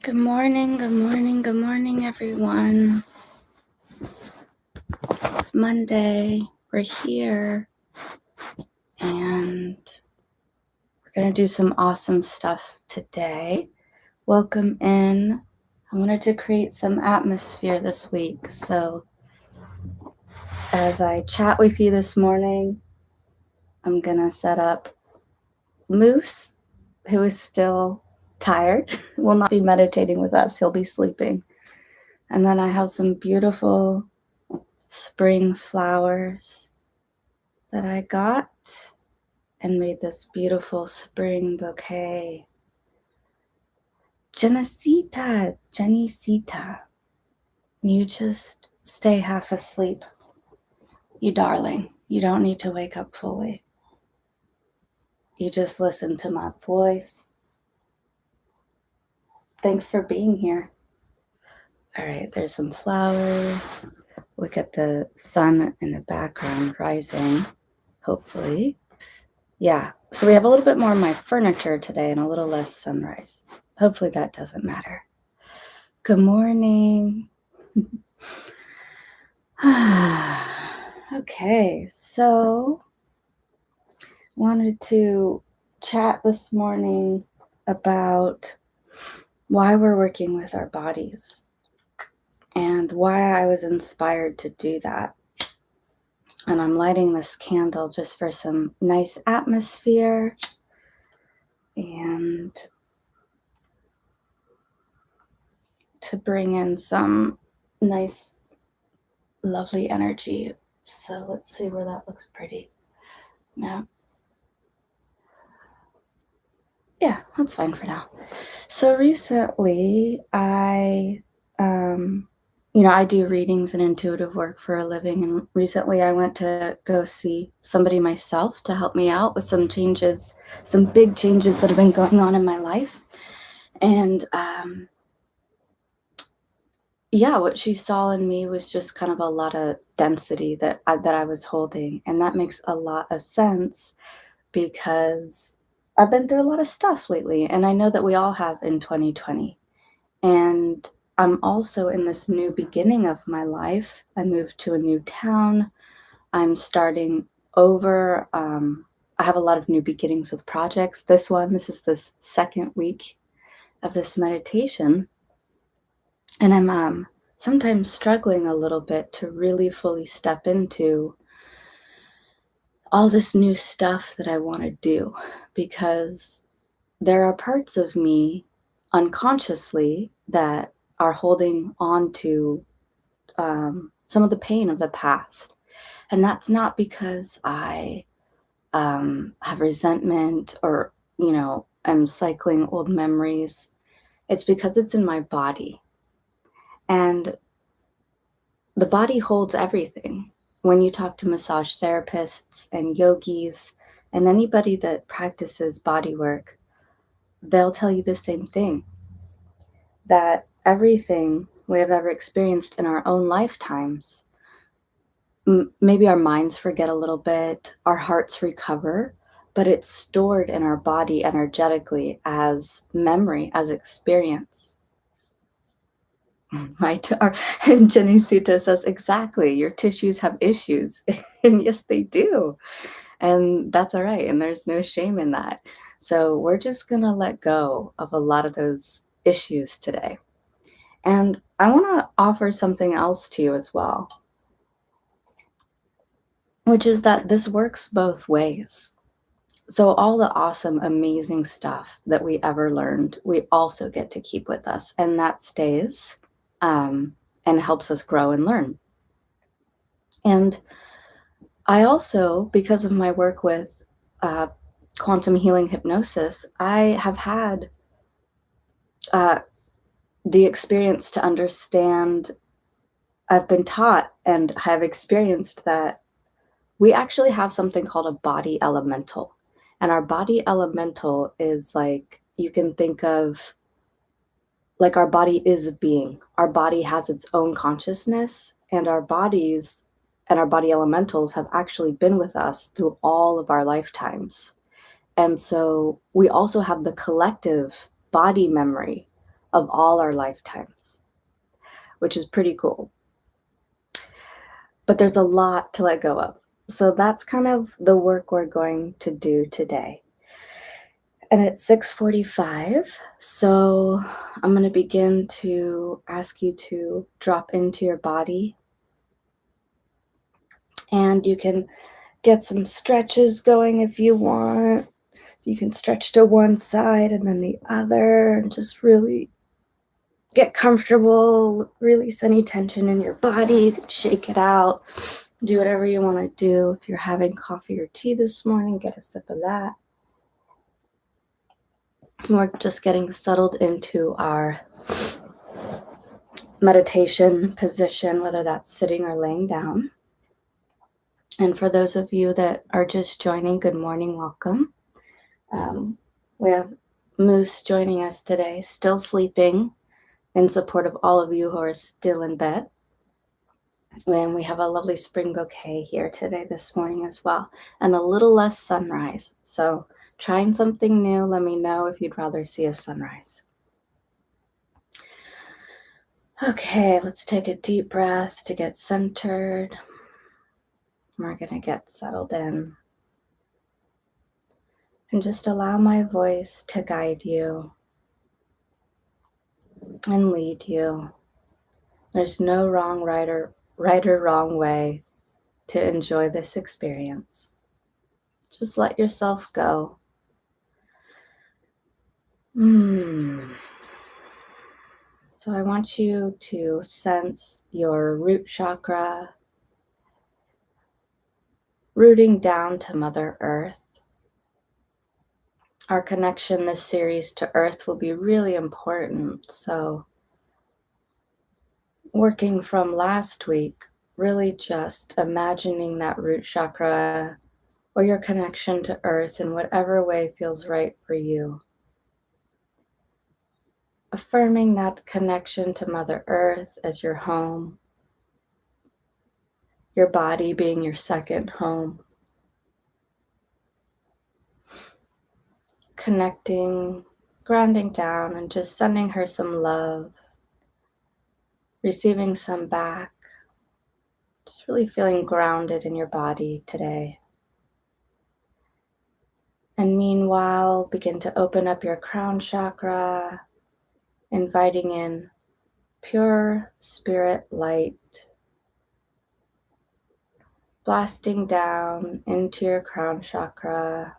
Good morning, everyone. It's Monday. We're here and we're going to do some awesome stuff today. Welcome in. I wanted to create some atmosphere this week. So, as I chat with you this morning, I'm going to set up Moose, who is still tired, will not be meditating with us. He'll be sleeping. And then I have some beautiful spring flowers that I got and made this beautiful spring bouquet. Jenny-sita, you just stay half asleep. You darling, you don't need to wake up fully. You just listen to my voice. Thanks for being here. All right, there's some flowers. Look at the sun in the background rising, hopefully. Yeah, so we have a little bit more of my furniture today and a little less sunrise. Hopefully that doesn't matter. Good morning. Okay, so wanted to chat this morning about why we're working with our bodies and why I was inspired to do that. And I'm lighting this candle just for some nice atmosphere and to bring in some nice, lovely energy. So let's see where that looks pretty. No. Yeah, that's fine for now. So recently I do readings and intuitive work for a living. And recently I went to go see somebody myself to help me out with some changes, some big changes that have been going on in my life. And what she saw in me was just kind of a lot of density that I was holding. And that makes a lot of sense because I've been through a lot of stuff lately. And I know that we all have in 2020. And I'm also in this new beginning of my life. I moved to a new town. I'm starting over. I have a lot of new beginnings with projects. This is this second week of this meditation. And I'm sometimes struggling a little bit to really fully step into all this new stuff that I want to do, because there are parts of me unconsciously that are holding on to some of the pain of the past. And that's not because I have resentment or, am cycling old memories. It's because it's in my body. And the body holds everything. When you talk to massage therapists and yogis and anybody that practices body work, they'll tell you the same thing, that everything we have ever experienced in our own lifetimes, maybe our minds forget a little bit, our hearts recover, but it's stored in our body energetically as memory, as experience. Right? And Jenny Sutta says, exactly, your tissues have issues. And yes, they do. And that's all right. And there's no shame in that. So we're just going to let go of a lot of those issues today. And I want to offer something else to you as well, which is that this works both ways. So all the awesome, amazing stuff that we ever learned, we also get to keep with us. And that stays and helps us grow and learn. And I also, because of my work with quantum healing hypnosis, I have had the experience to understand, I've been taught and have experienced that we actually have something called a body elemental. And our body elemental is like, you can think of like our body is a being. Our body has its own consciousness, and our bodies and our body elementals have actually been with us through all of our lifetimes. And so we also have the collective body memory of all our lifetimes, which is pretty cool. But there's a lot to let go of. So that's kind of the work we're going to do today. And it's 6:45, so I'm going to begin to ask you to drop into your body, and you can get some stretches going if you want. So you can stretch to one side and then the other and just really get comfortable, release any tension in your body, shake it out, do whatever you want to do. If you're having coffee or tea this morning, get a sip of that. We're just getting settled into our meditation position, whether that's sitting or laying down. And for those of you that are just joining, good morning, welcome. We have Moose joining us today, still sleeping, in support of all of you who are still in bed. And we have a lovely spring bouquet here today, this morning as well, and a little less sunrise. So trying something new, let me know if you'd rather see a sunrise. Okay, let's take a deep breath to get centered. We're going to get settled in. And just allow my voice to guide you and lead you. There's no right or wrong way to enjoy this experience. Just let yourself go. So I want you to sense your root chakra rooting down to Mother Earth. Our connection this series to Earth will be really important. So working from last week, really just imagining that root chakra or your connection to Earth in whatever way feels right for you. Affirming that connection to Mother Earth as your home, your body being your second home. Connecting, grounding down, and just sending her some love, receiving some back. Just really feeling grounded in your body today. And meanwhile, begin to open up your crown chakra, inviting in pure spirit light, blasting down into your crown chakra.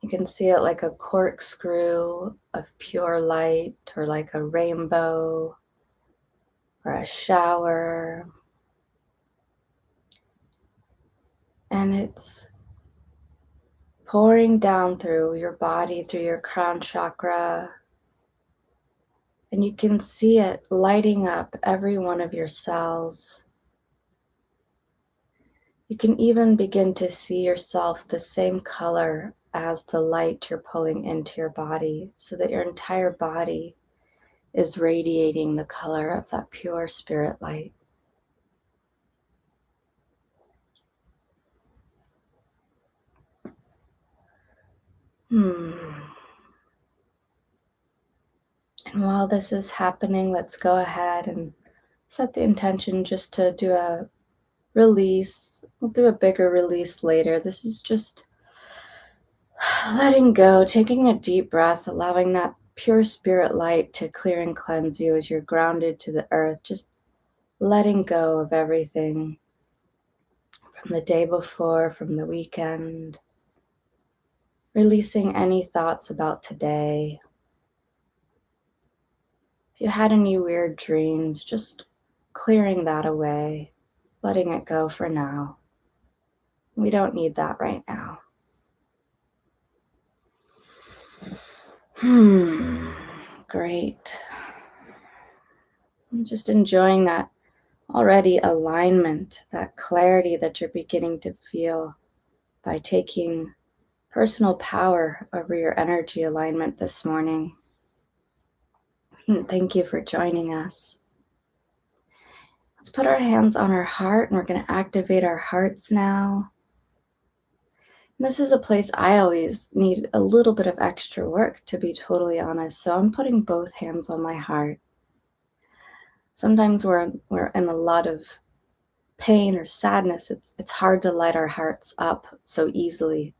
You can see it like a corkscrew of pure light, or like a rainbow, or a shower. And it's pouring down through your body, through your crown chakra. And you can see it lighting up every one of your cells. You can even begin to see yourself the same color as the light you're pulling into your body, so that your entire body is radiating the color of that pure spirit light. And while this is happening, let's go ahead and set the intention just to do a release. We'll do a bigger release later. This is just letting go, taking a deep breath, allowing that pure spirit light to clear and cleanse you as you're grounded to the earth. Just letting go of everything from the day before, from the weekend. Releasing any thoughts about today. If you had any weird dreams, just clearing that away, letting it go for now. We don't need that right now. Great. I'm just enjoying that already alignment, that clarity that you're beginning to feel by taking personal power over your energy alignment this morning. Thank you for joining us. Let's put our hands on our heart, and we're going to activate our hearts now. This is a place I always need a little bit of extra work, to be totally honest. So I'm putting both hands on my heart. Sometimes we're in a lot of pain or sadness. It's hard to light our hearts up so easily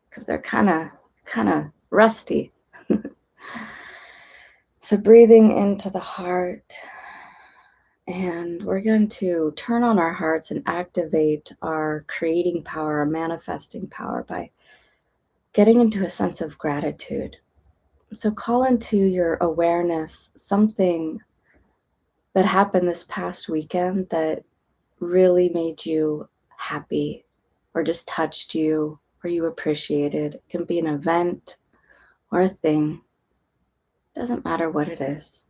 because they're kind of rusty. So breathing into the heart, and we're going to turn on our hearts and activate our creating power, our manifesting power by getting into a sense of gratitude. So call into your awareness something that happened this past weekend that really made you happy or just touched you or you appreciated. It can be an event or a thing. Doesn't matter what it is.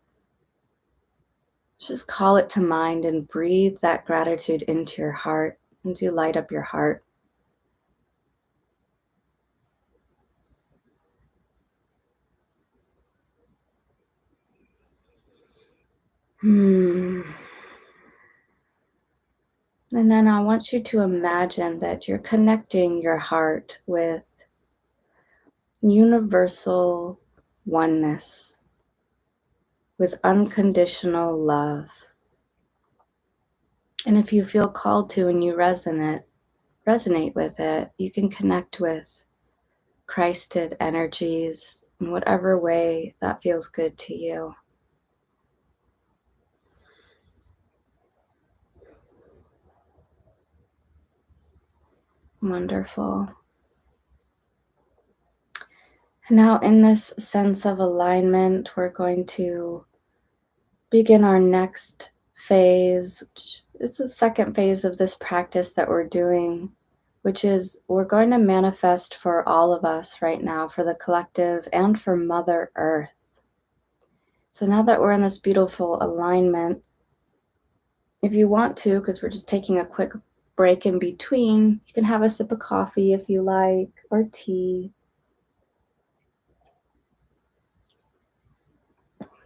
Just call it to mind and breathe that gratitude into your heart and you light up your heart. Hmm. And then I want you to imagine that you're connecting your heart with universal oneness, with unconditional love. And if you feel called to and you resonate with it, you can connect with Christed energies in whatever way that feels good to you. Wonderful. And now, in this sense of alignment, we're going to begin our next phase, which is the second phase of this practice that we're doing, which is we're going to manifest for all of us right now, for the collective and for Mother Earth. So now that we're in this beautiful alignment, if you want to, because we're just taking a quick break in between, you can have a sip of coffee if you like, or tea.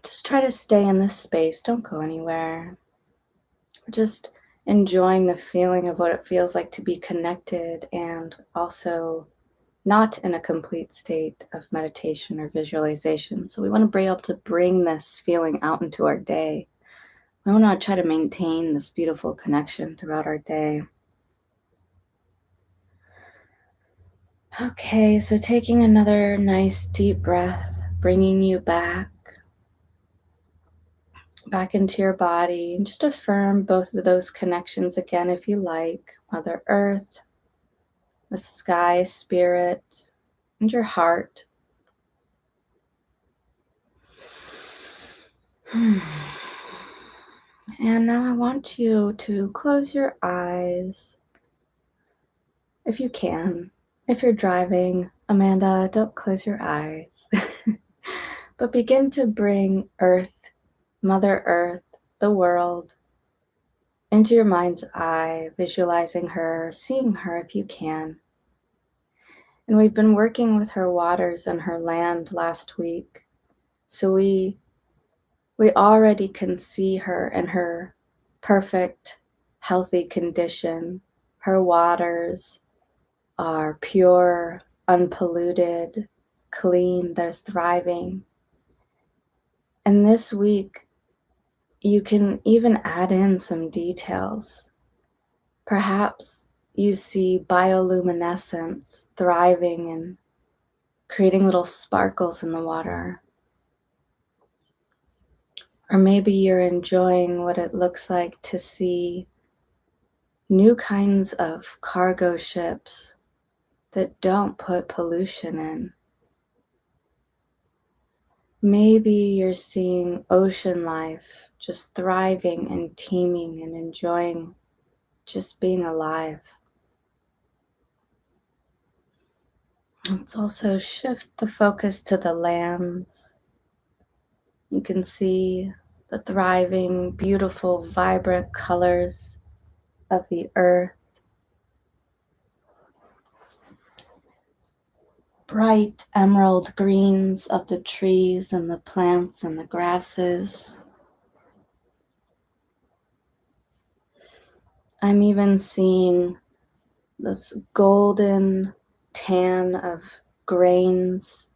Just try to stay in this space. Don't go anywhere. We're just enjoying the feeling of what it feels like to be connected and also not in a complete state of meditation or visualization. So we want to be able to bring this feeling out into our day. We want to try to maintain this beautiful connection throughout our day. Okay, so taking another nice deep breath, bringing you back into your body, and just affirm both of those connections again if you like. Mother Earth, the sky, spirit, and your heart. And now I want you to close your eyes if you can. If you're driving, Amanda, don't close your eyes. But begin to bring Earth, Mother Earth, the world, into your mind's eye, visualizing her, seeing her if you can. And we've been working with her waters and her land last week. So we already can see her in her perfect, healthy condition. Her waters are pure, unpolluted, clean, they're thriving. And this week, you can even add in some details. Perhaps you see bioluminescence thriving and creating little sparkles in the water. Or maybe you're enjoying what it looks like to see new kinds of cargo ships that don't put pollution in. Maybe you're seeing ocean life just thriving and teeming and enjoying just being alive. Let's also shift the focus to the lands. You can see the thriving, beautiful, vibrant colors of the earth. Bright emerald greens of the trees and the plants and the grasses. I'm even seeing this golden tan of grains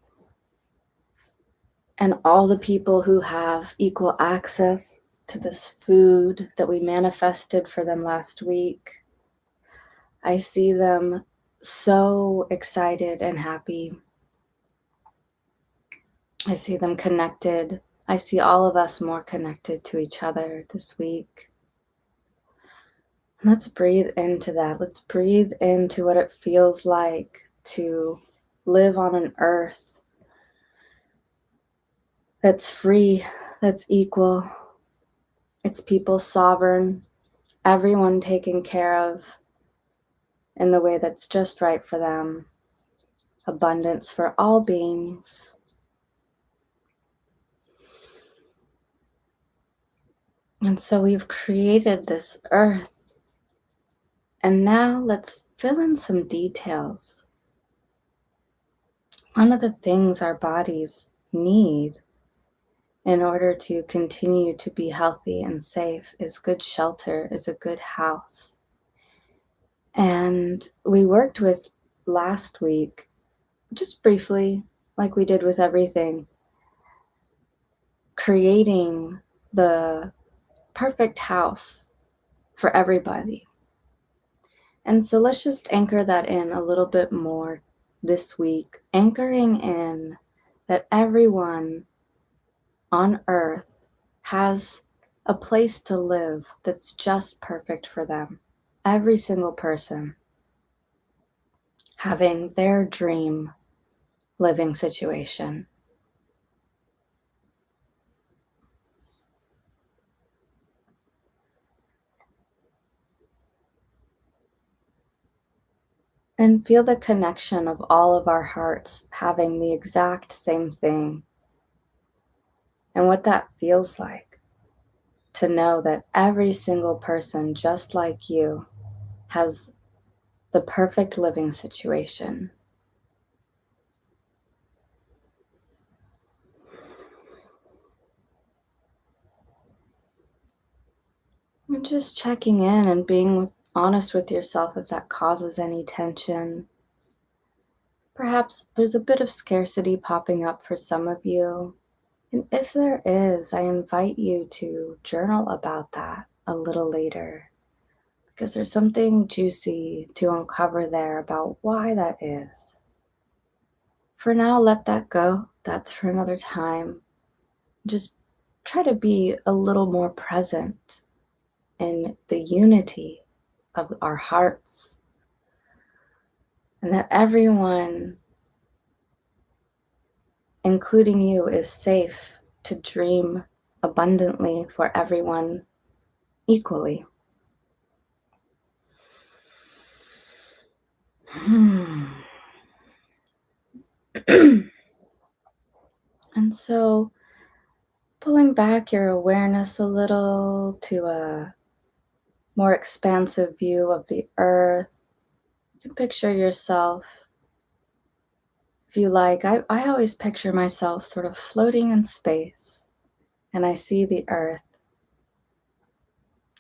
and all the people who have equal access to this food that we manifested for them last week. I see them so excited and happy. I see them connected. I see all of us more connected to each other this week. Let's breathe into that. Let's breathe into what it feels like to live on an earth that's free, that's equal, it's people sovereign, everyone taken care of in the way that's just right for them, abundance for all beings. And so we've created this earth. And now let's fill in some details. One of the things our bodies need in order to continue to be healthy and safe is good shelter, is a good house. And we worked with last week, just briefly, like we did with everything, creating the perfect house for everybody. And so let's just anchor that in a little bit more this week, anchoring in that everyone on earth has a place to live that's just perfect for them. Every single person having their dream living situation. And feel the connection of all of our hearts having the exact same thing. And what that feels like to know that every single person, just like you, has the perfect living situation. And just checking in and being honest with yourself if that causes any tension. Perhaps there's a bit of scarcity popping up for some of you. And if there is, I invite you to journal about that a little later because there's something juicy to uncover there about why that is. For now, let that go. That's for another time. Just try to be a little more present in the unity of our hearts and that everyone, including you, is safe to dream abundantly for everyone equally. And so, pulling back your awareness a little to a more expansive view of the earth, you can picture yourself, if you like. I always picture myself sort of floating in space, and I see the earth.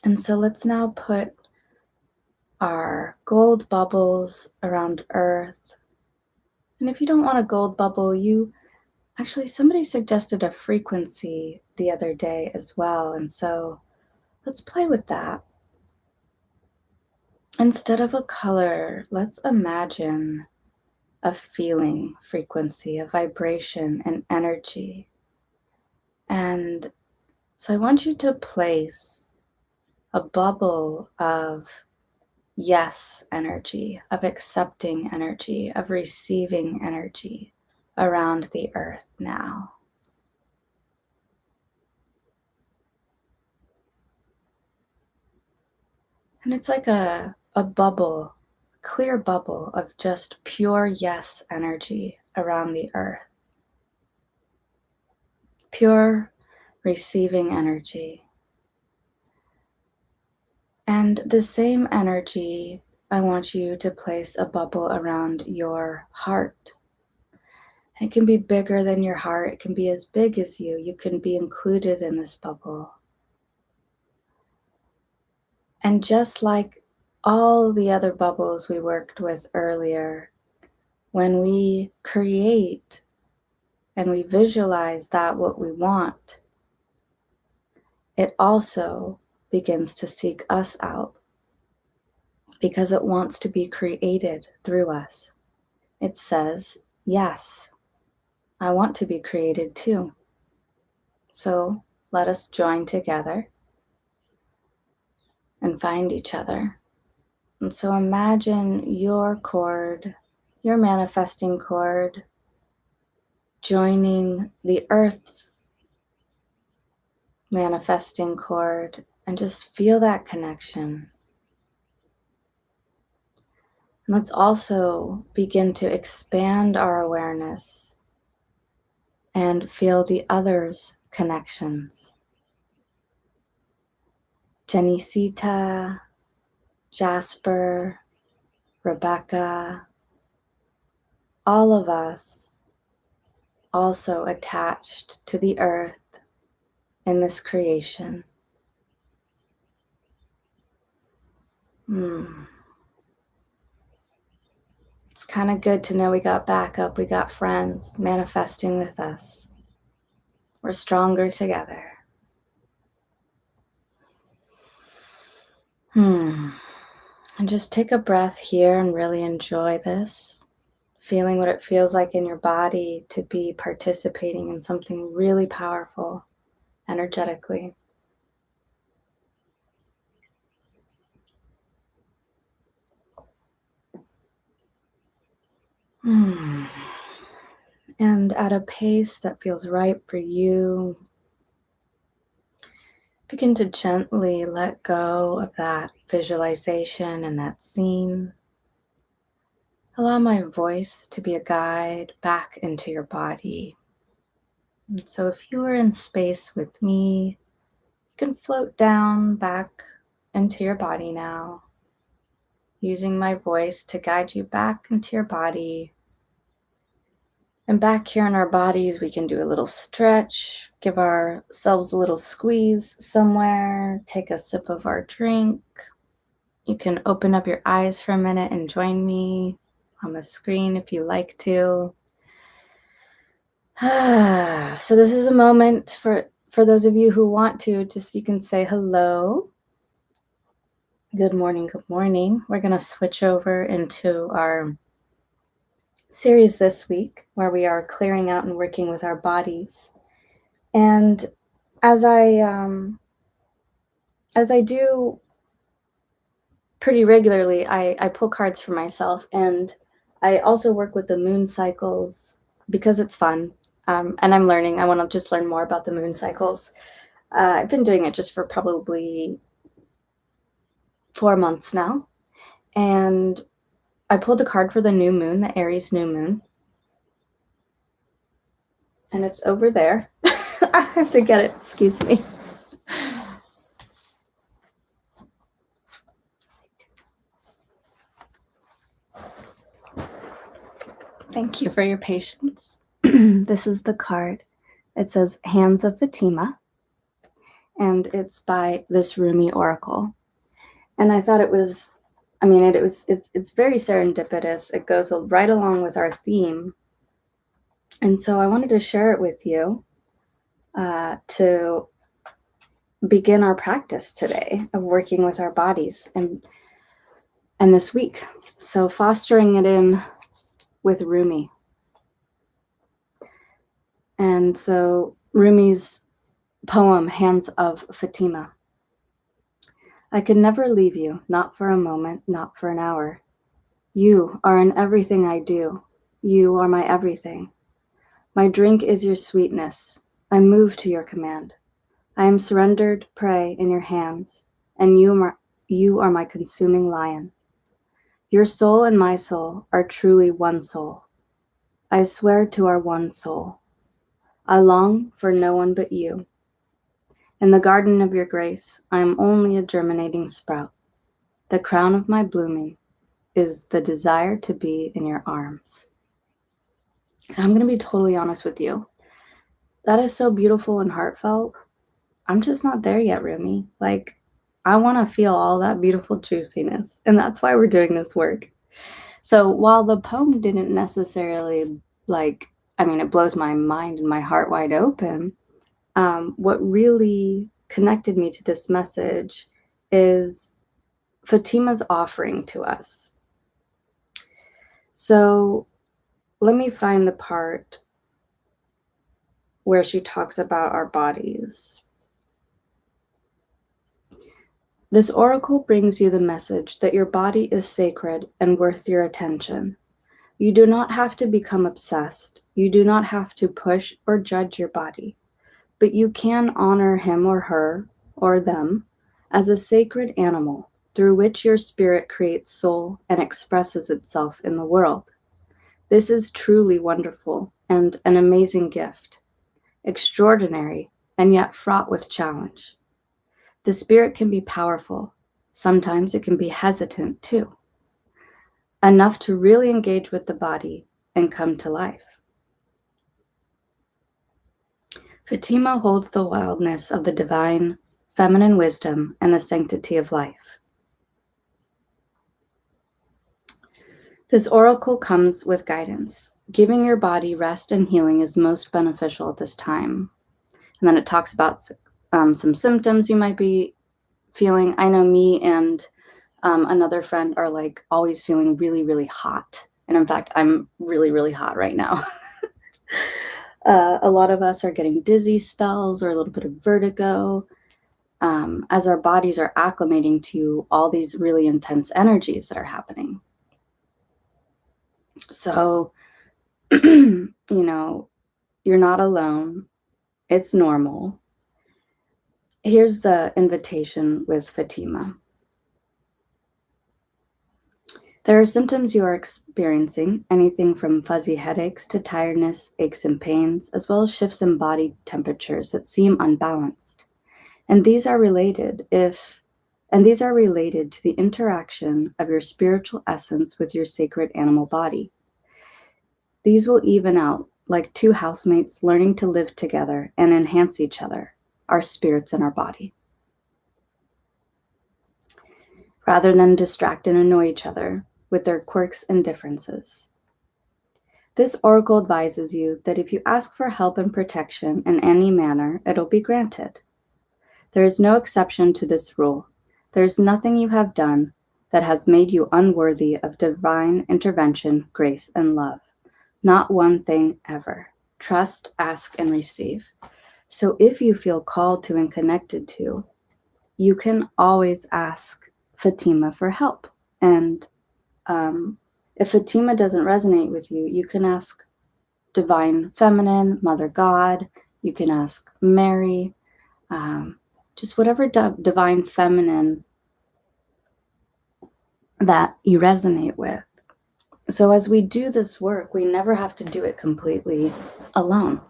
And so, let's now put our gold bubbles around earth. And if you don't want a gold bubble, actually, somebody suggested a frequency the other day as well. And so let's play with that. Instead of a color, let's imagine a feeling frequency, a vibration, an energy. And so I want you to place a bubble of yes energy, of accepting energy, of receiving energy around the earth now. And it's like a bubble, a clear bubble of just pure yes energy around the earth. Pure receiving energy. And the same energy, I want you to place a bubble around your heart. And it can be bigger than your heart. It can be as big as you. You can be included in this bubble. And just like all the other bubbles we worked with earlier, When we create and we visualize that what we want, it also begins to seek us out because it wants to be created through us. It says, yes, I want to be created too. So let us join together and find each other. And so imagine your cord, your manifesting cord, joining the earth's manifesting cord, and just feel that connection. And let's also begin to expand our awareness and feel the others' connections. Janisita, Jasper, Rebecca, all of us also attached to the earth in this creation. It's kind of good to know we got backup, we got friends manifesting with us. We're stronger together. And just take a breath here and really enjoy this. Feeling what it feels like in your body to be participating in something really powerful energetically. And at a pace that feels right for you, begin to gently let go of that visualization and that scene. Allow my voice to be a guide back into your body. And so if you are in space with me, you can float down back into your body now, using my voice to guide you back into your body. And back here in our bodies, we can do a little stretch, give ourselves a little squeeze somewhere, take a sip of our drink. You can open up your eyes for a minute and join me on the screen if you like to. So this is a moment for those of you who want to, just you can say hello. Good morning, good morning. We're going to switch over into our series this week where we are clearing out and working with our bodies. And as I do pretty regularly, I pull cards for myself, and I also work with the moon cycles because it's fun. And I'm learning. I want to just learn more about the moon cycles. I've been doing it just for probably 4 months now. And I pulled a card for the new moon, the Aries new moon. And it's over there. I have to get it. Excuse me. Thank you for your patience. This is the card. It says Hands of Fatima. And it's by this Rumi oracle. And I thought it's very serendipitous. It goes right along with our theme. And so I wanted to share it with you to begin our practice today of working with our bodies and this week. So fostering it in with Rumi. And so Rumi's poem, Hands of Fatima. I could never leave you, not for a moment, not for an hour. You are in everything I do. You are my everything. My drink is your sweetness. I move to your command. I am surrendered prey in your hands, and you are my consuming lion. Your soul and my soul are truly one soul. I swear to our one soul. I long for no one but you. In the garden of your grace, I am only a germinating sprout. The crown of my blooming is the desire to be in your arms. And I'm going to be totally honest with you. That is so beautiful and heartfelt. I'm just not there yet, Rumi. I want to feel all that beautiful juiciness. And that's why we're doing this work. So while the poem didn't necessarily like, I mean, it blows my mind and my heart wide open. What really connected me to this message is Fatima's offering to us. So let me find the part where she talks about our bodies. This oracle brings you the message that your body is sacred and worth your attention. You do not have to become obsessed. You do not have to push or judge your body, but you can honor him or her or them as a sacred animal through which your spirit creates soul and expresses itself in the world. This is truly wonderful and an amazing gift, extraordinary and yet fraught with challenge. The spirit can be powerful. Sometimes it can be hesitant too, enough to really engage with the body and come to life. Fatima holds the wildness of the divine, feminine wisdom, and the sanctity of life. This oracle comes with guidance. Giving your body rest and healing is most beneficial at this time. And then it talks about some symptoms you might be feeling. I know me and another friend are like always feeling really, really hot. And in fact, I'm really, really hot right now. A lot of us are getting dizzy spells or a little bit of vertigo as our bodies are acclimating to all these really intense energies that are happening. So, you know, you're not alone. It's normal. Here's the invitation with Fatima. There are symptoms you are experiencing, anything from fuzzy headaches to tiredness, aches and pains, as well as shifts in body temperatures that seem unbalanced. And these are related to the interaction of your spiritual essence with your sacred animal body. These will even out like two housemates learning to live together and enhance each other, our spirits and our body, rather than distract and annoy each other with their quirks and differences. This oracle advises you that if you ask for help and protection in any manner, it'll be granted. There is no exception to this rule. There is nothing you have done that has made you unworthy of divine intervention, grace, and love. Not one thing ever. Trust, ask, and receive. So if you feel called to and connected to, you can always ask Fatima for help. And if Fatima doesn't resonate with you, you can ask Divine Feminine, Mother God. You can ask Mary. Just whatever Divine Feminine that you resonate with. So as we do this work, we never have to do it completely alone.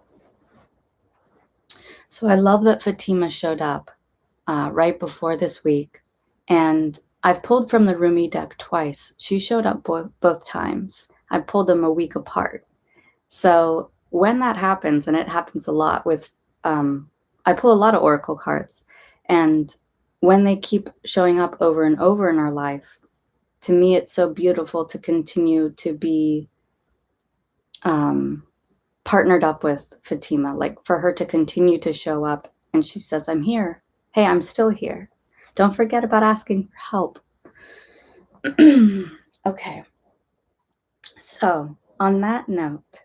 So I love that Fatima showed up right before this week. And I've pulled from the Rumi deck twice. She showed up both times. I pulled them a week apart. So when that happens, and it happens a lot with, I pull a lot of oracle cards. And when they keep showing up over and over in our life, to me, it's so beautiful to continue to be partnered up with Fatima, like for her to continue to show up. And she says, I'm here. Hey, I'm still here. Don't forget about asking for help. Okay. So on that note,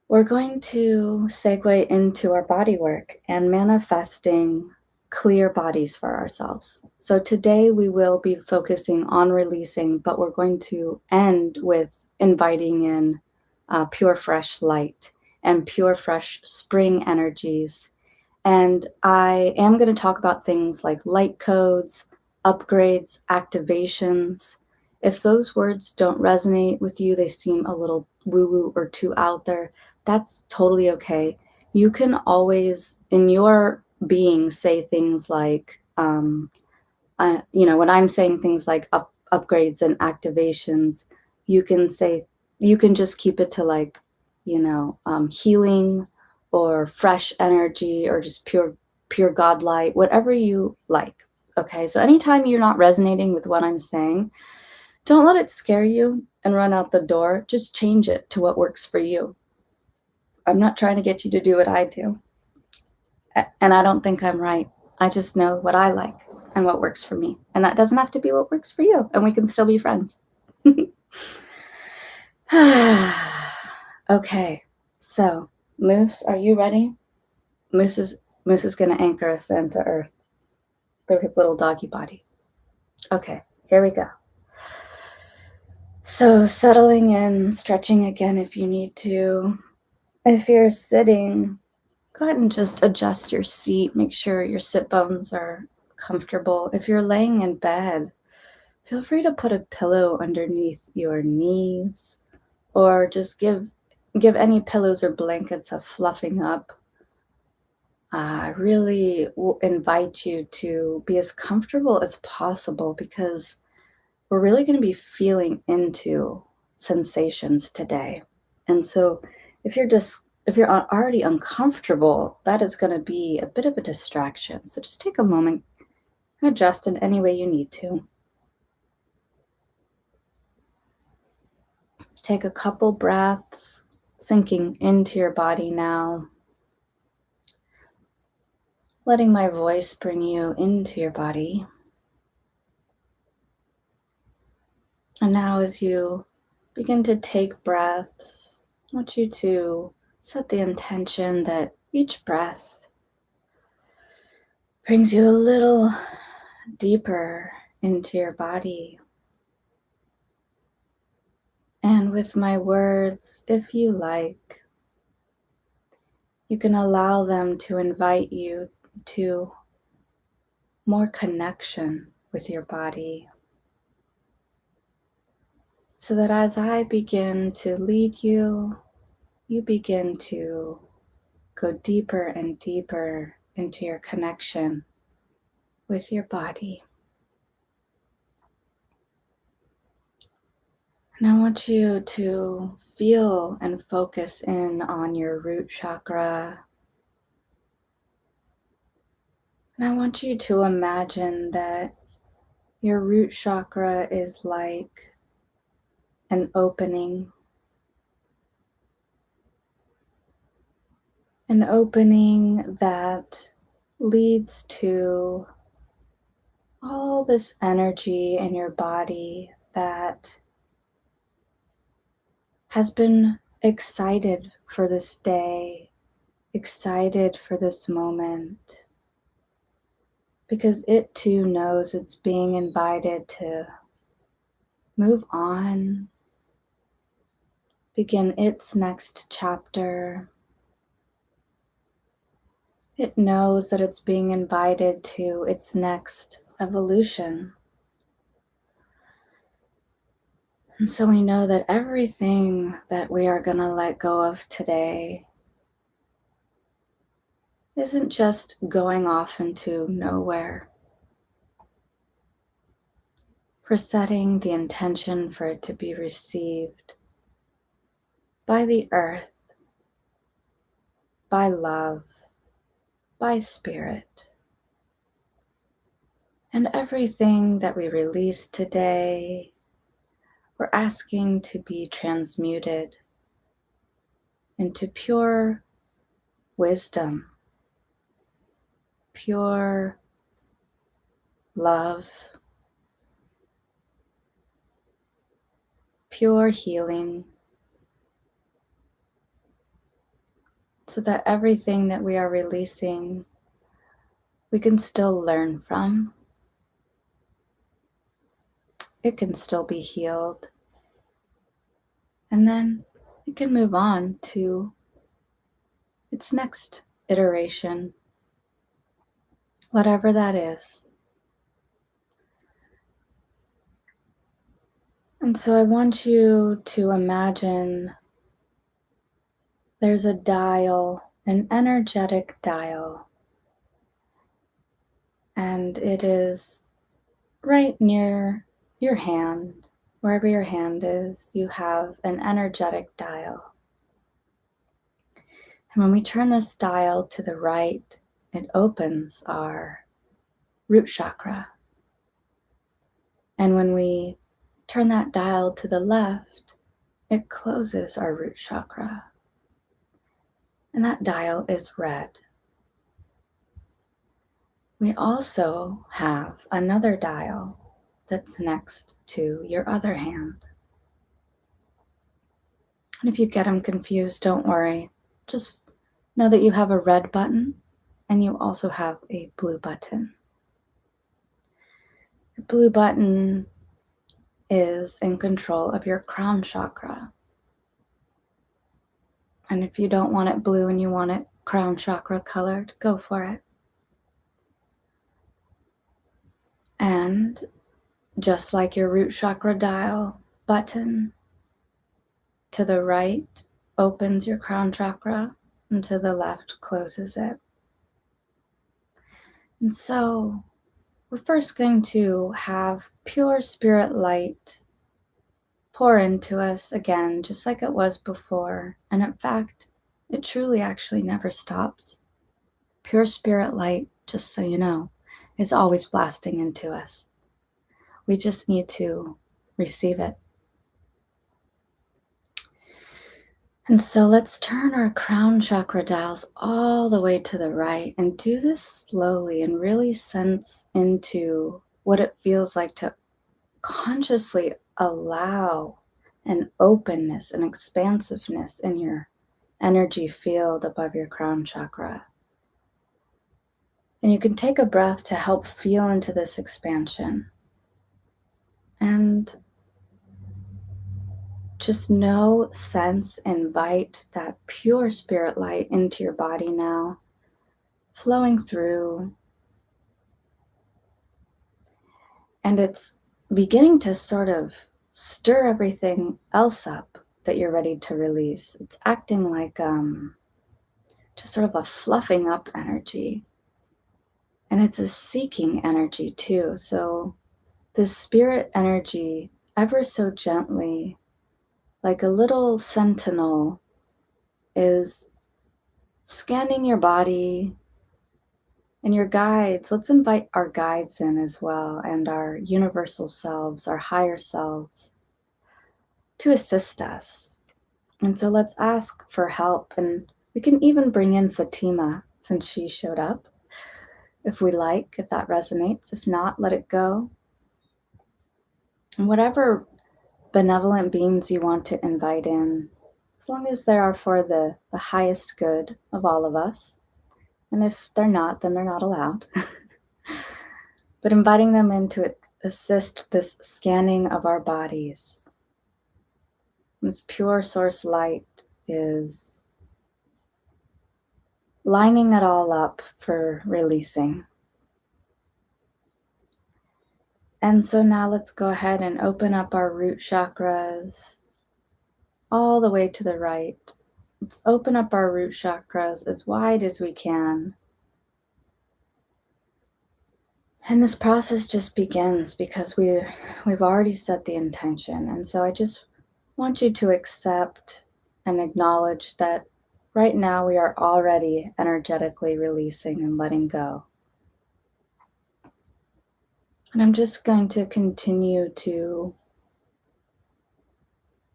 we're going to segue into our body work and manifesting clear bodies for ourselves. So today we will be focusing on releasing, but we're going to end with inviting in pure, fresh light and pure, fresh spring energies. And I am going to talk about things like light codes, upgrades, activations. If those words don't resonate with you, they seem a little woo-woo or too out there, that's totally okay. You can always, in your being, say things like, when I'm saying things like upgrades and activations, you can just keep it to like, healing or fresh energy or just pure God light, whatever you like. Okay, so anytime you're not resonating with what I'm saying, Don't let it scare you and run out the door. Just change it to what works for you. I'm not trying to get you to do what I do. And I don't think I'm right. I just know what I like and what works for me. And that doesn't have to be what works for you. And we can still be friends. Okay. So, Moose, are you ready? Moose is Moose is going to anchor us into earth through his little doggy body. Okay, here we go. So, settling in, stretching again if you need to. If you're sitting, go ahead and just adjust your seat. Make sure your sit bones are comfortable. If you're laying in bed, feel free to put a pillow underneath your knees or just give any pillows or blankets a fluffing up. I really invite you to be as comfortable as possible because we're really going to be feeling into sensations today. And so if you're already uncomfortable, that is going to be a bit of a distraction. So just take a moment and adjust in any way you need to. Take a couple breaths, sinking into your body now. Letting my voice bring you into your body. And now as you begin to take breaths, I want you to set the intention that each breath brings you a little deeper into your body. And with my words, if you like, you can allow them to invite you to more connection with your body. So that as I begin to lead you, you begin to go deeper and deeper into your connection with your body. And I want you to feel and focus in on your root chakra. And I want you to imagine that your root chakra is like an opening that leads to all this energy in your body that has been excited for this day, excited for this moment, because it too knows it's being invited to move on, begin its next chapter. It knows that it's being invited to its next evolution. And so we know that everything that we are going to let go of today isn't just going off into nowhere. We're setting the intention for it to be received by the earth, by love, by spirit. And everything that we release today, we're asking to be transmuted into pure wisdom, pure love, pure healing, so that everything that we are releasing, we can still learn from. It can still be healed. And then it can move on to its next iteration, whatever that is. And so I want you to imagine there's a dial, an energetic dial, and it is right near your hand. Wherever your hand is, you have an energetic dial. And when we turn this dial to the right, it opens our root chakra. And when we turn that dial to the left, it closes our root chakra. And that dial is red. We also have another dial that's next to your other hand. And if you get them confused, don't worry. Just know that you have a red button and you also have a blue button. Your blue button is in control of your crown chakra. And if you don't want it blue and you want it crown chakra colored, go for it. And just like your root chakra dial button, to the right opens your crown chakra and to the left closes it. And so we're first going to have pure spirit light pour into us again, just like it was before. And in fact, it truly actually never stops. Pure spirit light, just so you know, is always blasting into us. We just need to receive it. And so let's turn our crown chakra dials all the way to the right and do this slowly and really sense into what it feels like to consciously allow an openness and expansiveness in your energy field above your crown chakra. And you can take a breath to help feel into this expansion. And just know, sense, invite that pure spirit light into your body now, flowing through. And it's beginning to sort of stir everything else up that you're ready to release. It's acting like just sort of a fluffing up energy. And it's a seeking energy too. So this spirit energy, ever so gently, like a little sentinel, is scanning your body and your guides. Let's invite our guides in as well, and our universal selves, our higher selves, to assist us. And so let's ask for help. And we can even bring in Fatima since she showed up, if we like, if that resonates. If not, let it go. And whatever benevolent beings you want to invite in, as long as they are for the highest good of all of us. And if they're not, then they're not allowed. But inviting them in to assist this scanning of our bodies. This pure source light is lining it all up for releasing. And so now let's go ahead and open up our root chakras all the way to the right. Let's open up our root chakras as wide as we can. And this process just begins because we've already set the intention. And so I just want you to accept and acknowledge that right now we are already energetically releasing and letting go. And I'm just going to continue to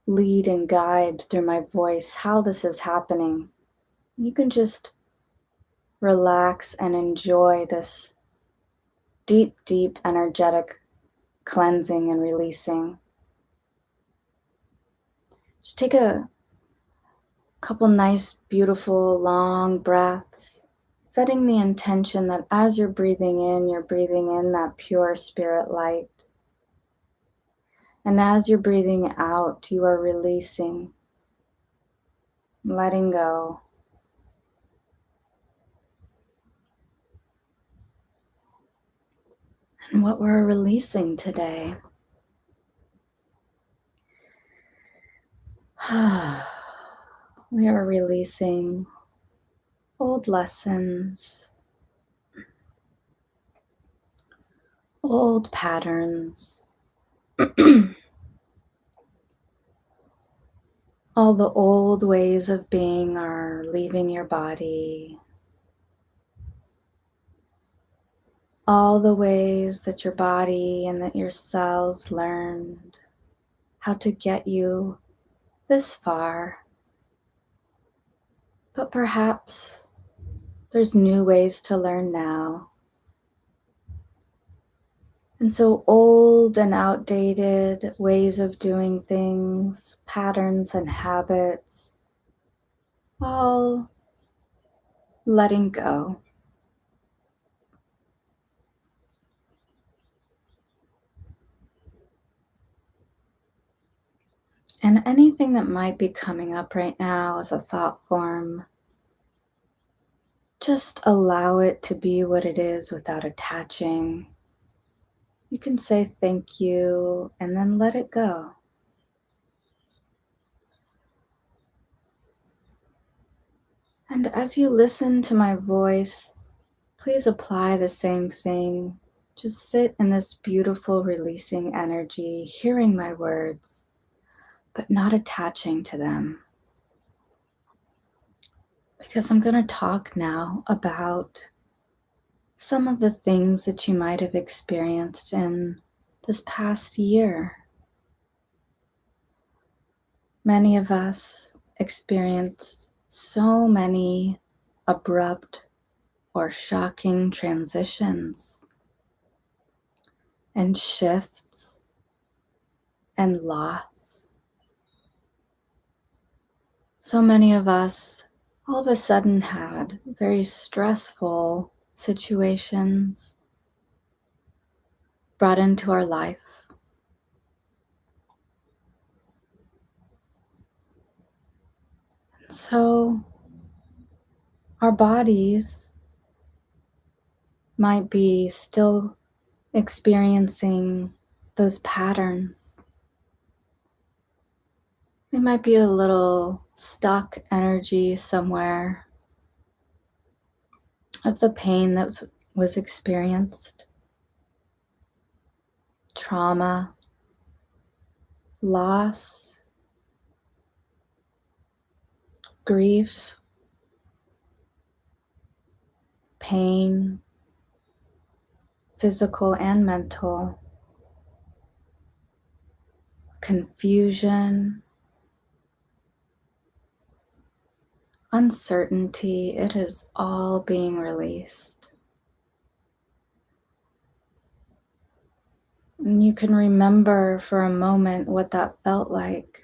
lead and guide through my voice how this is happening. You can just relax and enjoy this deep, deep energetic cleansing and releasing. Just take a couple nice, beautiful, long breaths, setting the intention that as you're breathing in that pure spirit light. And as you're breathing out, you are releasing, letting go. And what we're releasing today. We are releasing old lessons, old patterns, all the old ways of being are leaving your body. All the ways that your body and that your cells learned how to get you this far, but perhaps there's new ways to learn now. And so old and outdated ways of doing things, patterns and habits, all letting go. And anything that might be coming up right now as a thought form, just allow it to be what it is without attaching. You can say thank you and then let it go. And as you listen to my voice, please apply the same thing. Just sit in this beautiful releasing energy, hearing my words, but not attaching to them. Because I'm going to talk now about some of the things that you might have experienced in this past year. Many of us experienced so many abrupt or shocking transitions and shifts and loss. So many of us all of a sudden had very stressful situations brought into our life. So our bodies might be still experiencing those patterns. They might be a little stuck energy somewhere of the pain that was experienced, trauma, loss, grief, pain, physical and mental, confusion, uncertainty. It is all being released. And you can remember for a moment what that felt like.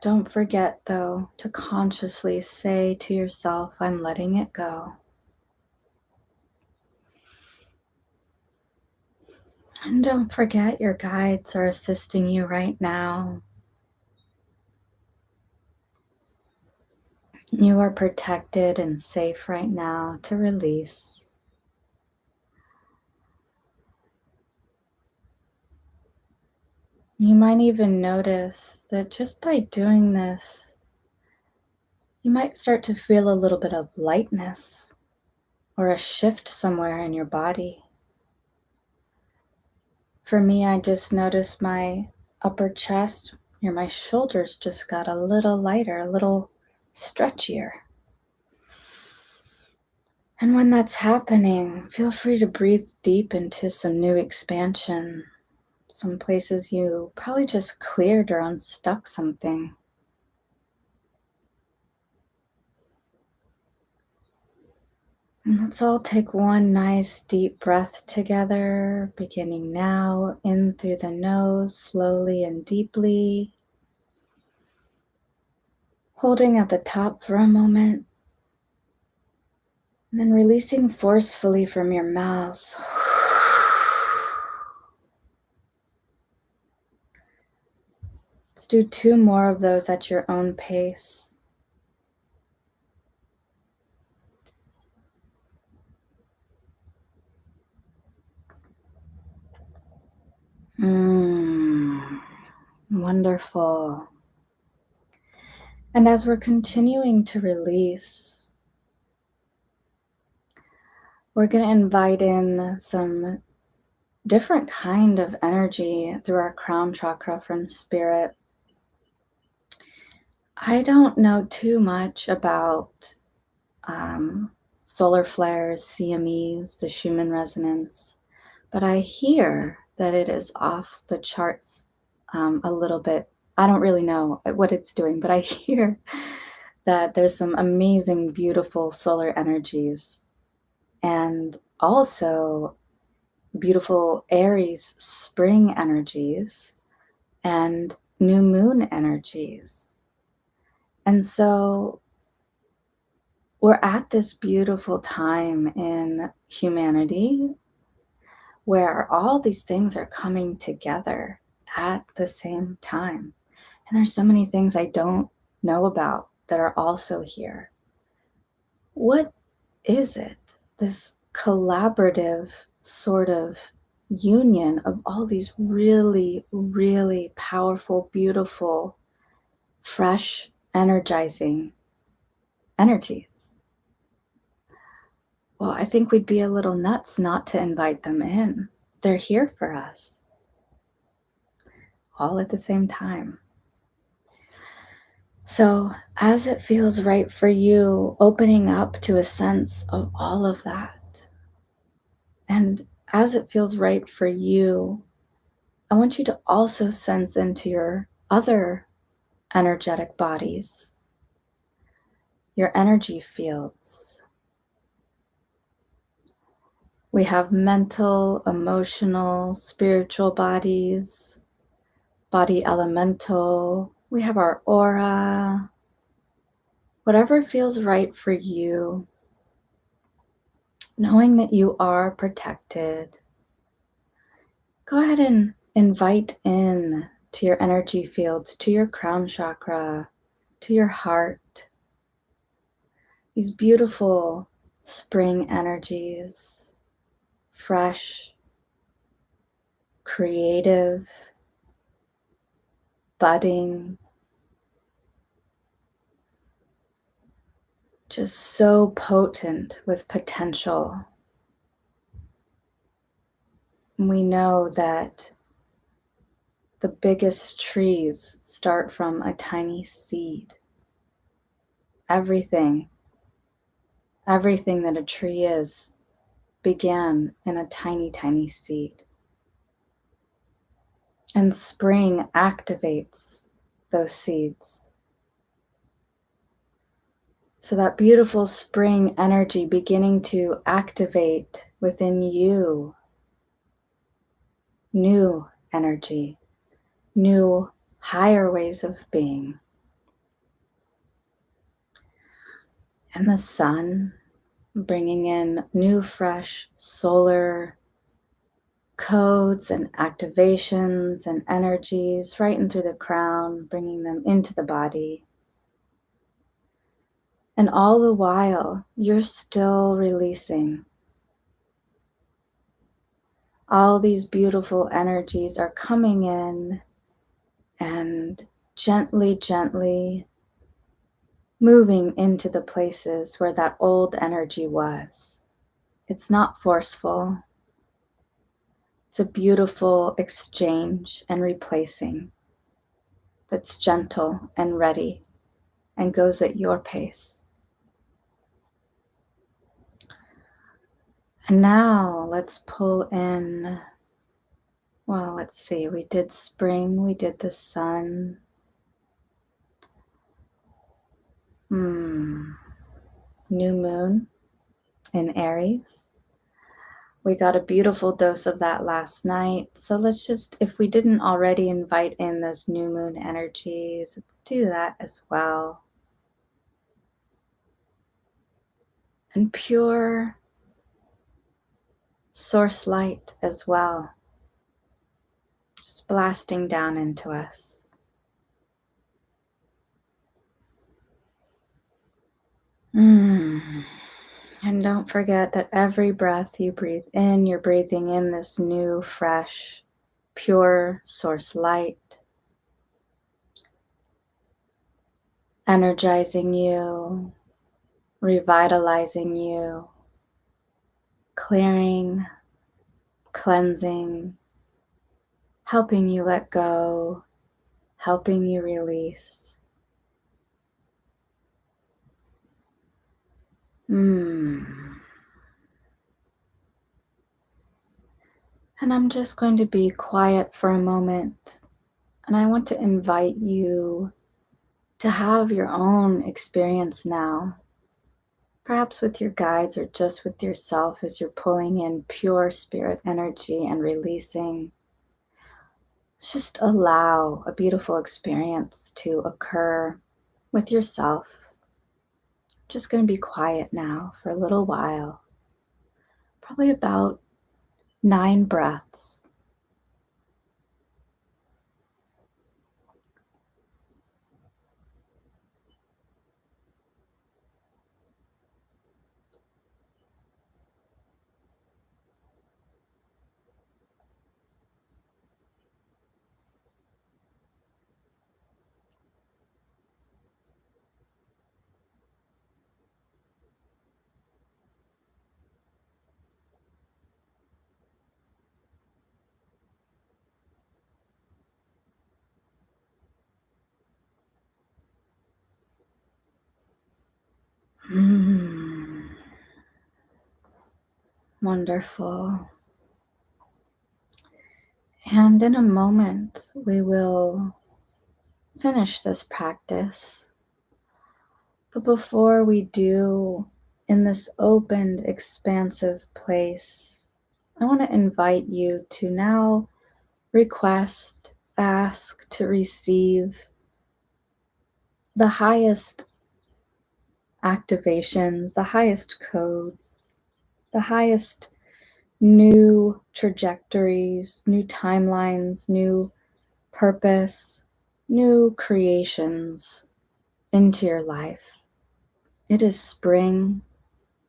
Don't forget, though, to consciously say to yourself, I'm letting it go. And don't forget your guides are assisting you right now. You are protected and safe right now to release. You might even notice that just by doing this, you might start to feel a little bit of lightness or a shift somewhere in your body. For me, I just noticed my upper chest, near my shoulders, just got a little lighter, a little stretchier. And when that's happening, feel free to breathe deep into some new expansion. Some places you probably just cleared or unstuck something. And let's all take one nice deep breath together, beginning now, in through the nose, slowly and deeply. Holding at the top for a moment, and then releasing forcefully from your mouth. Let's do 2 more of those at your own pace. Wonderful. And as we're continuing to release, we're going to invite in some different kind of energy through our crown chakra from spirit. I don't know too much about solar flares, CMEs, the Schumann resonance, but I hear that it is off the charts a little bit. I don't really know what it's doing, but I hear that there's some amazing, beautiful solar energies and also beautiful Aries spring energies and new moon energies. And so we're at this beautiful time in humanity where all these things are coming together at the same time. And there's so many things I don't know about that are also here. What is it? This collaborative sort of union of all these really, really powerful, beautiful, fresh, energizing energies. Well, I think we'd be a little nuts not to invite them in. They're here for us, all at the same time. So, as it feels right for you, opening up to a sense of all of that. And as it feels right for you, I want you to also sense into your other energetic bodies, your energy fields. We have mental, emotional, spiritual bodies, body elemental. We have our aura. Whatever feels right for you, knowing that you are protected, go ahead and invite in to your energy fields, to your crown chakra, to your heart, these beautiful spring energies, fresh, creative, budding, just so potent with potential. We know that the biggest trees start from a tiny seed. Everything, everything that a tree is began in a tiny, tiny seed. And spring activates those seeds. So that beautiful spring energy beginning to activate within you, new energy, new higher ways of being. And the sun bringing in new, fresh solar codes and activations and energies right into the crown, bringing them into the body. And all the while, you're still releasing. All these beautiful energies are coming in and gently, gently moving into the places where that old energy was. It's not forceful. It's a beautiful exchange and replacing that's gentle and ready and goes at your pace. And now let's pull in, well, let's see, we did spring, we did the sun. New moon in Aries. We got a beautiful dose of that last night. So let's just, if we didn't already invite in those new moon energies, let's do that as well. And pure source light as well, just blasting down into us. And don't forget that every breath you breathe in, you're breathing in this new, fresh, pure source light, energizing you, revitalizing you, clearing, cleansing, helping you let go, helping you release. And I'm just going to be quiet for a moment. And I want to invite you to have your own experience now, perhaps with your guides or just with yourself as you're pulling in pure spirit energy and releasing. Just allow a beautiful experience to occur with yourself. Just going to be quiet now for a little while, probably about 9 breaths. Mm, wonderful. And in a moment, we will finish this practice. But before we do, in this opened, expansive place, I want to invite you to now request, ask to receive the highest activations, the highest codes, the highest new trajectories, new timelines, new purpose, new creations into your life. It is spring.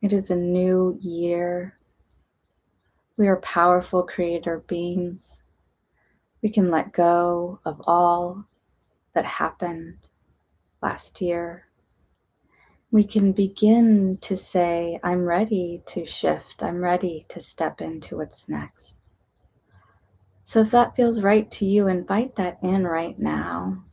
It is a new year. We are powerful creator beings. We can let go of all that happened last year. We can begin to say, I'm ready to shift. I'm ready to step into what's next. So if that feels right to you, invite that in right now.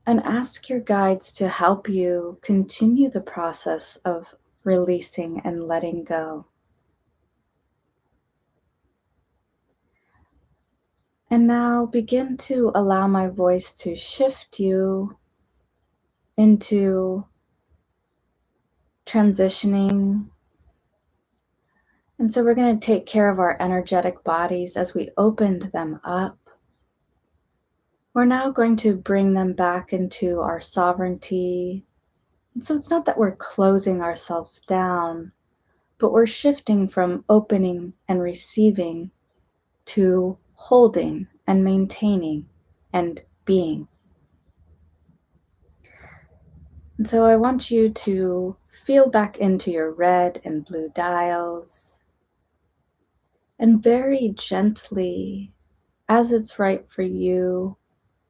And ask your guides to help you continue the process of releasing and letting go. And now begin to allow my voice to shift you into transitioning. And so we're going to take care of our energetic bodies as we opened them up. We're now going to bring them back into our sovereignty. And so it's not that we're closing ourselves down, but we're shifting from opening and receiving to holding and maintaining and being. And so I want you to feel back into your red and blue dials and very gently, as it's right for you,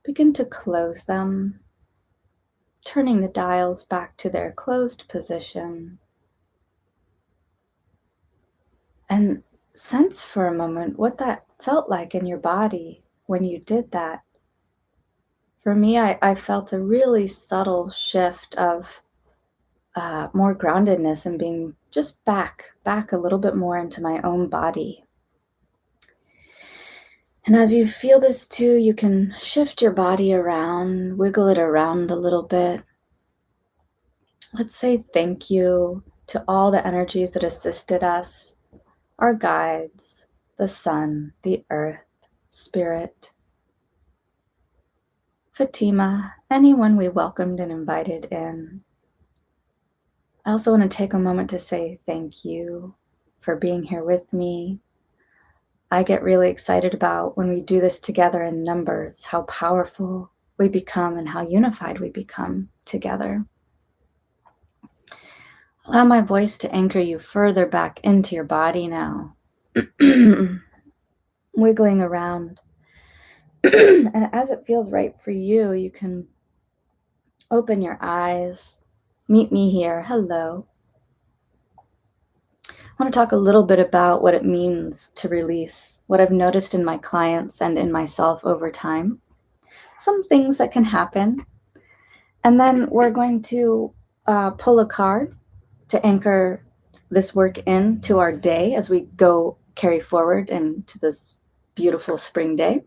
begin to close them, turning the dials back to their closed position. And sense for a moment what that felt like in your body when you did that. For me, I felt a really subtle shift of more groundedness and being just back a little bit more into my own body. And as you feel this too, you can shift your body around, wiggle it around a little bit. Let's say thank you to all the energies that assisted us, our guides, the sun, the earth, spirit, Fatima, anyone we welcomed and invited in. I also want to take a moment to say thank you for being here with me. I get really excited about when we do this together in numbers, how powerful we become and how unified we become together. Allow my voice to anchor you further back into your body now, wiggling around. And as it feels right for you, you can open your eyes, meet me here. Hello. I want to talk a little bit about what it means to release, what I've noticed in my clients and in myself over time, some things that can happen. And then we're going to pull a card to anchor this work into our day as we go carry forward into this beautiful spring day.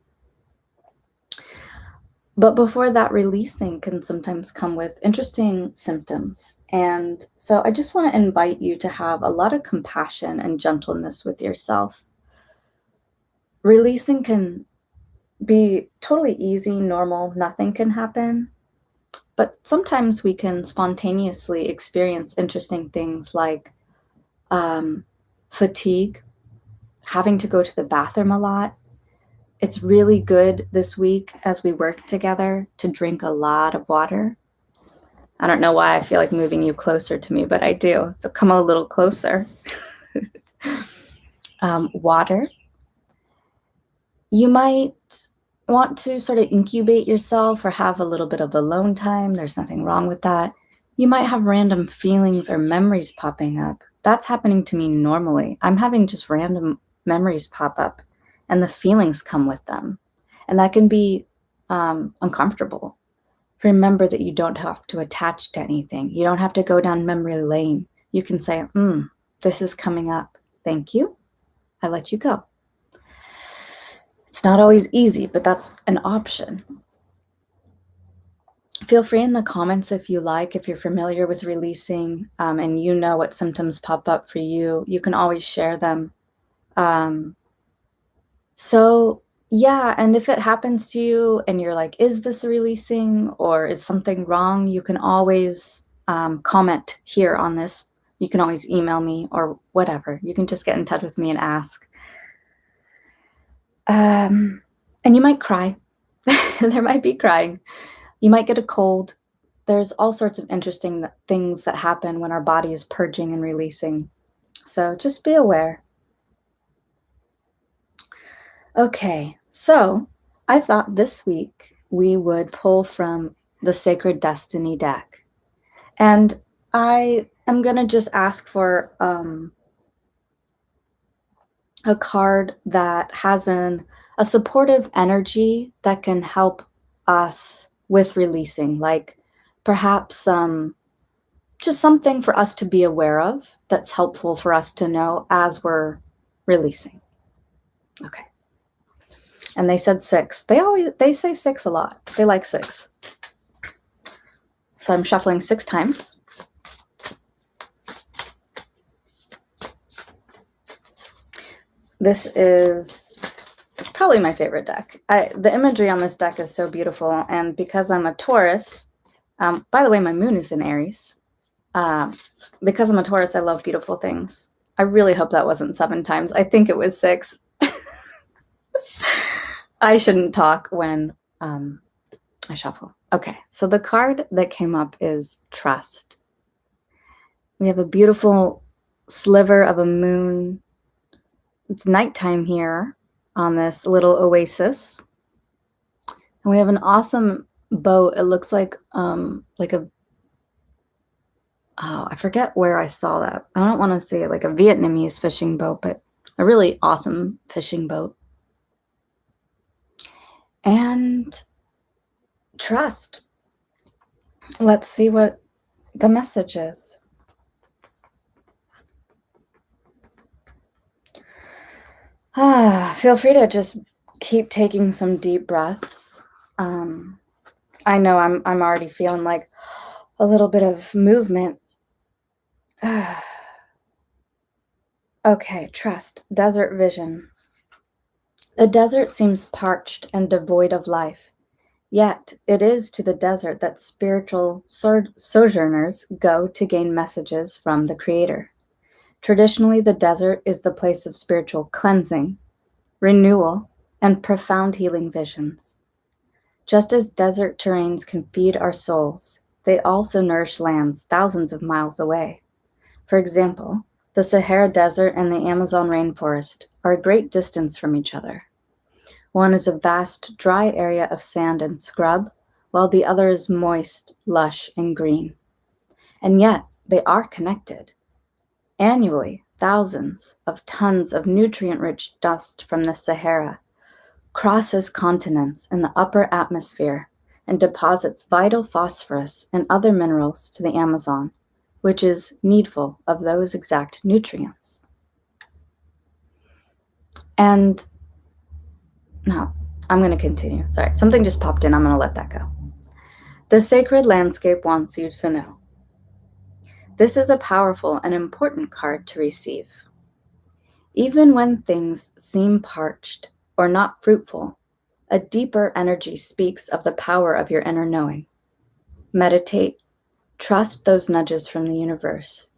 But before that, releasing can sometimes come with interesting symptoms. And so I just want to invite you to have a lot of compassion and gentleness with yourself. Releasing can be totally easy, normal, nothing can happen. But sometimes we can spontaneously experience interesting things like fatigue, having to go to the bathroom a lot. It's really good this week as we work together to drink a lot of water. I don't know why I feel like moving you closer to me, but I do. So come a little closer. Water. You might want to sort of incubate yourself or have a little bit of alone time. There's nothing wrong with that. You might have random feelings or memories popping up. That's happening to me normally. I'm having just random memories pop up and the feelings come with them. And that can be uncomfortable. Remember that you don't have to attach to anything. You don't have to go down memory lane. You can say, this is coming up. Thank you. I let you go. It's not always easy, but that's an option. Feel free in the comments if you like, if you're familiar with releasing and you know what symptoms pop up for you, you can always share them. Yeah, and if it happens to you and you're like, is this releasing or is something wrong? You can always comment here on this. You can always email me or whatever. You can just get in touch with me and ask. And you might cry. There might be crying. You might get a cold. There's all sorts of interesting things that happen when our body is purging and releasing. So just be aware. Okay, so I thought this week we would pull from the Sacred Destiny deck. And I am going to just ask for a card that has a supportive energy that can help us with releasing, like perhaps just something for us to be aware of that's helpful for us to know as we're releasing. Okay. And they said 6. They say 6 a lot. They like 6. So I'm shuffling 6 times. This is probably my favorite deck. The imagery on this deck is so beautiful. And because I'm a Taurus, by the way, my moon is in Aries. Because I'm a Taurus, I love beautiful things. I really hope that wasn't 7 times. I think it was 6. I shouldn't talk when I shuffle. Okay, so the card that came up is Trust. We have a beautiful sliver of a moon. It's nighttime here on this little oasis. And we have an awesome boat. It looks like I forget where I saw that. I don't want to say it like a Vietnamese fishing boat, but a really awesome fishing boat. And trust. Let's see what the message is. Feel free to just keep taking some deep breaths. I know I'm already feeling like a little bit of movement. Okay, trust. Desert vision. The desert seems parched and devoid of life. Yet it is to the desert that spiritual sojourners go to gain messages from the Creator. Traditionally, the desert is the place of spiritual cleansing, renewal, and profound healing visions. Just as desert terrains can feed our souls, they also nourish lands thousands of miles away. For example, the Sahara Desert and the Amazon rainforest are a great distance from each other. One is a vast, dry area of sand and scrub, while the other is moist, lush, and green. And yet, they are connected. Annually, thousands of tons of nutrient-rich dust from the Sahara crosses continents in the upper atmosphere and deposits vital phosphorus and other minerals to the Amazon, which is needful of those exact nutrients. And now I'm going to continue. Sorry, something just popped in. I'm going to let that go. The sacred landscape wants you to know. This is a powerful and important card to receive. Even when things seem parched or not fruitful, a deeper energy speaks of the power of your inner knowing. Meditate, trust those nudges from the universe.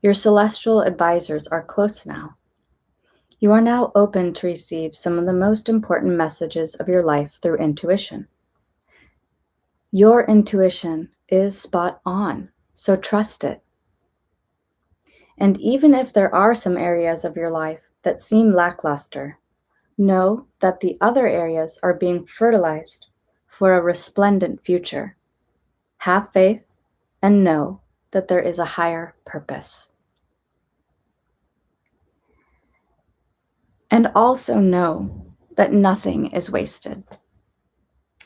Your celestial advisors are close now. You are now open to receive some of the most important messages of your life through intuition. Your intuition is spot on, so trust it. And even if there are some areas of your life that seem lackluster, know that the other areas are being fertilized for a resplendent future. Have faith and know that there is a higher purpose. And also know that nothing is wasted.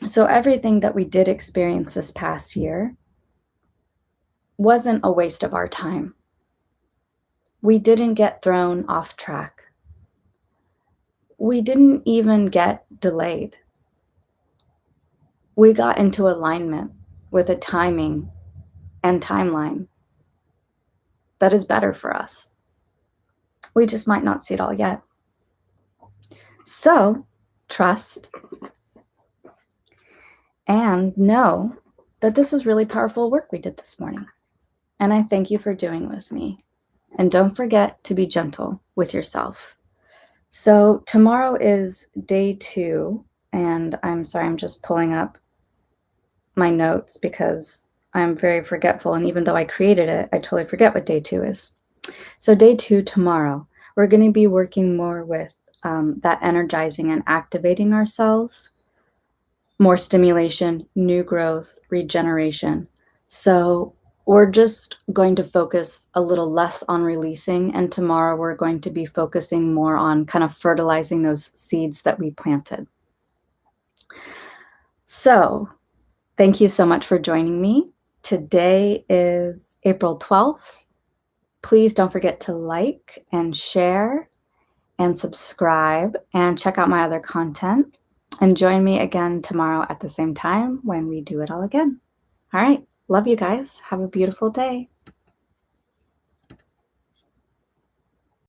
So everything that we did experience this past year wasn't a waste of our time. We didn't get thrown off track. We didn't even get delayed. We got into alignment with a timing and timeline that is better for us. We just might not see it all yet. So, trust and know that this was really powerful work we did this morning. And I thank you for doing with me. And don't forget to be gentle with yourself. So tomorrow is day 2, and I'm sorry, I'm just pulling up my notes because I'm very forgetful. And even though I created it, I totally forget what day 2 is. So day 2 tomorrow, we're going to be working more with that energizing and activating ourselves, more stimulation, new growth, regeneration. So we're just going to focus a little less on releasing, and tomorrow we're going to be focusing more on kind of fertilizing those seeds that we planted. So thank you so much for joining me. Today is April 12th. Please don't forget to like and share and subscribe and check out my other content. And join me again tomorrow at the same time when we do it all again. All right. Love you guys. Have a beautiful day.